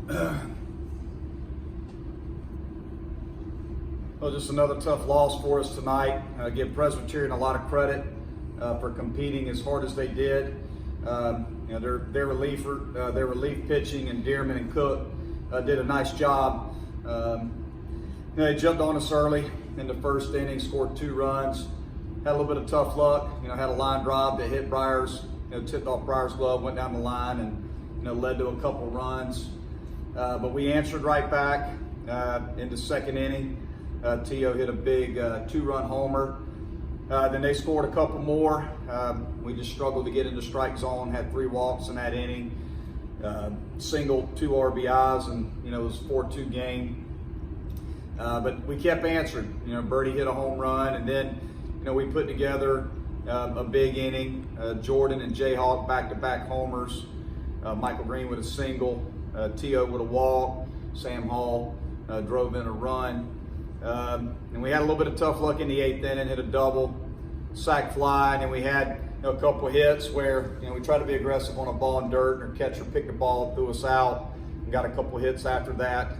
Well, just another tough loss for us tonight. Give Presbyterian a lot of credit for competing as hard as they did. Their relief pitching and Dearman and Cook did a nice job. They jumped on us early in the first inning, scored 2 runs. Had a little bit of tough luck. Had a line drive that hit Breyer's, tipped off Breyer's glove, went down the line, and led to a couple runs. But we answered right back in the second inning. T.O. hit a big 2-run homer. Then they scored a couple more. We just struggled to get into strike zone, had 3 walks in that inning. Single 2 RBIs, and it was a 4-2 game. But we kept answering. Birdie hit a home run, and then we put together a big inning. Jordan and Jayhawk back-to-back homers. Michael Green with a single. T.O. with a walk. Sam Hall drove in a run. And we had a little bit of tough luck in the 8th inning, hit a double, sac fly, and then we had a couple of hits where we tried to be aggressive on a ball in dirt, and our catcher picked the ball, threw us out, and got a couple of hits after that.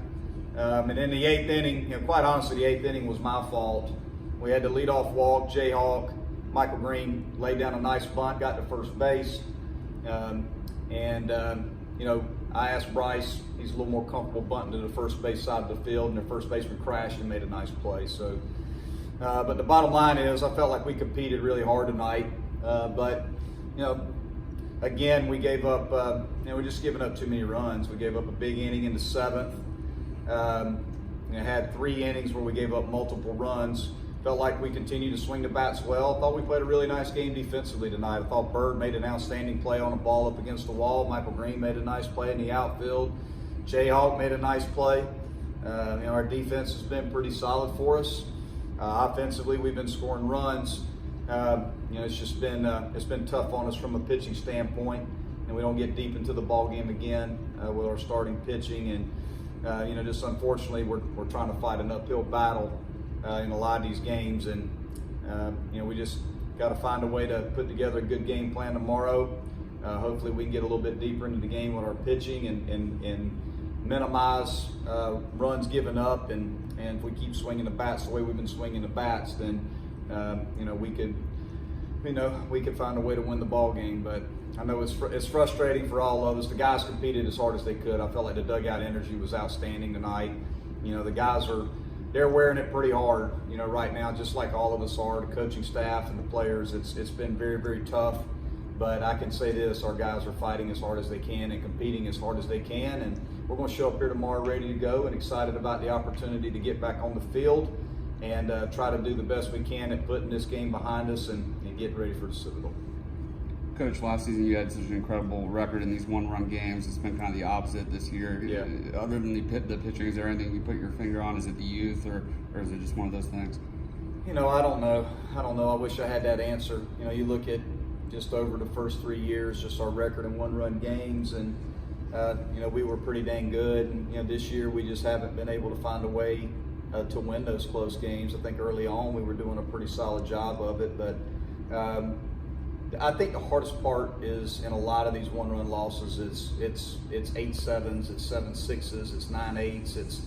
And in the 8th inning, quite honestly, the 8th inning was my fault. We had the leadoff walk, Jayhawk, Michael Green laid down a nice bunt, got to first base, I asked Bryce, he's a little more comfortable bunting to the first base side of the field, and the first baseman crashed and made a nice play. So, but the bottom line is, I felt like we competed really hard tonight. Again, we gave up, we're just giving up too many runs. We gave up a big inning in the 7th. Had 3 innings where we gave up multiple runs. Felt like we continued to swing the bats well. I thought we played a really nice game defensively tonight. I thought Bird made an outstanding play on a ball up against the wall. Michael Green made a nice play in the outfield. Jayhawk made a nice play. Our defense has been pretty solid for us. Offensively, we've been scoring runs. It's been tough on us from a pitching standpoint, and we don't get deep into the ball game again with our starting pitching. And just unfortunately, we're trying to fight an uphill battle in a lot of these games, and we just got to find a way to put together a good game plan tomorrow. Hopefully we can get a little bit deeper into the game with our pitching and minimize runs given up, and if we keep swinging the bats the way we've been swinging the bats, then we could find a way to win the ball game. But I know it's frustrating for all of us. The guys competed as hard as they could. I felt like the dugout energy was outstanding tonight. The guys they're wearing it pretty hard, right now, just like all of us are, the coaching staff and the players. It's been very, very tough, but I can say this, our guys are fighting as hard as they can and competing as hard as they can, and we're going to show up here tomorrow ready to go and excited about the opportunity to get back on the field and try to do the best we can at putting this game behind us and getting ready for the Citadel. Coach, last season you had such an incredible record in these 1-run games. It's been kind of the opposite this year. Yeah. Other than the pitching, is there anything you put your finger on? Is it the youth, or is it just one of those things? I don't know. I wish I had that answer. You look at just over the first 3 years, just our record in 1-run games, and we were pretty dang good. And this year we just haven't been able to find a way to win those close games. I think early on we were doing a pretty solid job of it, but I think the hardest part is in a lot of these 1-run losses it's 8-7s, it's 7-6s, it's 9-8s.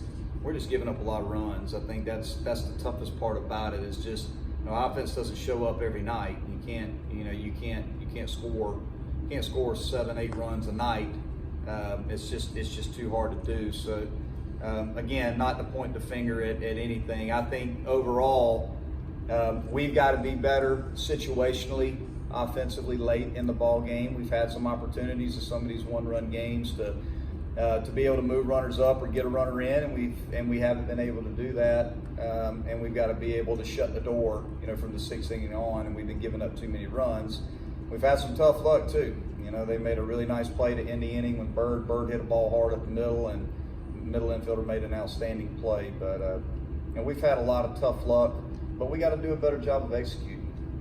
We're just giving up a lot of runs. I think that's the toughest part about it. Is just offense doesn't show up every night. You can't score 7-8 runs a night. It's just too hard to do. So again, not to point the finger at anything. I think overall we've got to be better situationally, offensively late in the ball game. We've had some opportunities in some of these 1-run games to be able to move runners up or get a runner in, and we haven't been able to do that. And we've got to be able to shut the door, from the 6th inning on, and we've been giving up too many runs. We've had some tough luck too. They made a really nice play to end the inning when Bird hit a ball hard up the middle, and the middle infielder made an outstanding play. But we've had a lot of tough luck, but we got to do a better job of executing.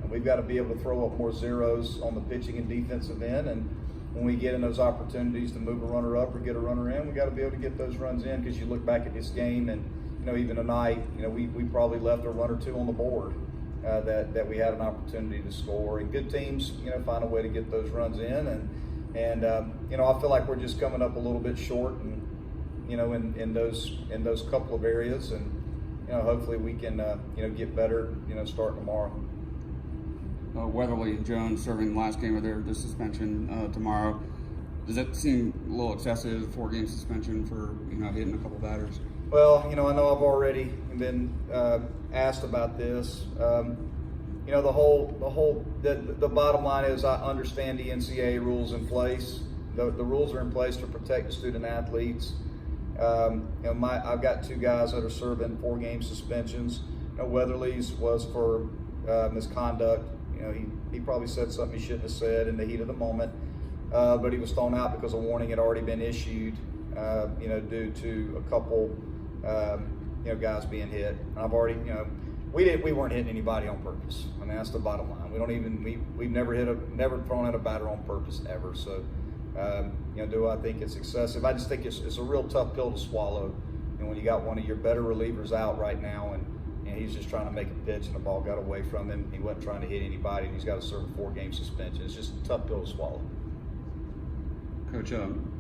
We've got to be able to throw up more zeros on the pitching and defensive end, and when we get in those opportunities to move a runner up or get a runner in, we got to be able to get those runs in. Because you look back at this game, and even tonight, we probably left a run or 2 on the board that we had an opportunity to score. And good teams, find a way to get those runs in, and I feel like we're just coming up a little bit short, and in those couple of areas, and hopefully we can get better starting tomorrow. Weatherly and Jones serving the last game of their suspension tomorrow. Does that seem a little excessive, 4-game suspension for hitting a couple batters? Well, I know I've already been asked about this. The bottom line is I understand the NCAA rules in place. The rules are in place to protect the student athletes. I've got 2 guys that are serving 4-game suspensions. Weatherly's was for misconduct. He probably said something he shouldn't have said in the heat of the moment, but he was thrown out because a warning had already been issued. Due to a couple, guys being hit. And I've already, we weren't hitting anybody on purpose. I mean, that's the bottom line. We've never thrown out a batter on purpose ever. So, do I think it's excessive? I just think it's a real tough pill to swallow. And when you got one of your better relievers out right now, and he's just trying to make a pitch and the ball got away from him, he wasn't trying to hit anybody, and he's got to serve a 4-game suspension. It's just a tough pill to swallow. Coach,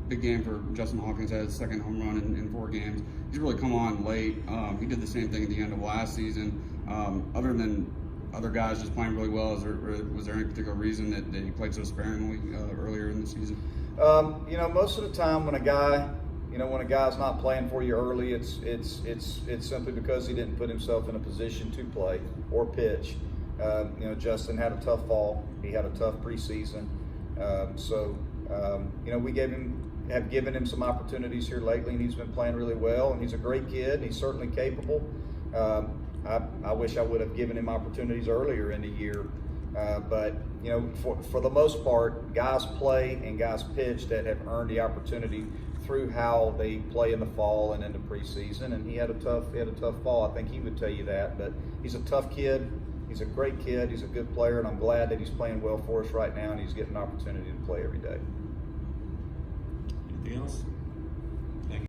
big game for Justin Hawkins. Had his 2nd home run in 4 games. He's really come on late. He did the same thing at the end of last season. Other than other guys just playing really well, was there any particular reason that he played so sparingly earlier in the season? Most of the time when a guy's not playing for you early, it's simply because he didn't put himself in a position to play or pitch. Justin had a tough fall. He had a tough preseason. We have given him some opportunities here lately, and he's been playing really well, and he's a great kid, and he's certainly capable. I wish I would have given him opportunities earlier in the year, but for the most part, guys play and guys pitch that have earned the opportunity through how they play in the fall and in the preseason, and he had a tough fall. I think he would tell you that, but he's a tough kid. He's a great kid. He's a good player, and I'm glad that he's playing well for us right now, and he's getting an opportunity to play every day. Anything else?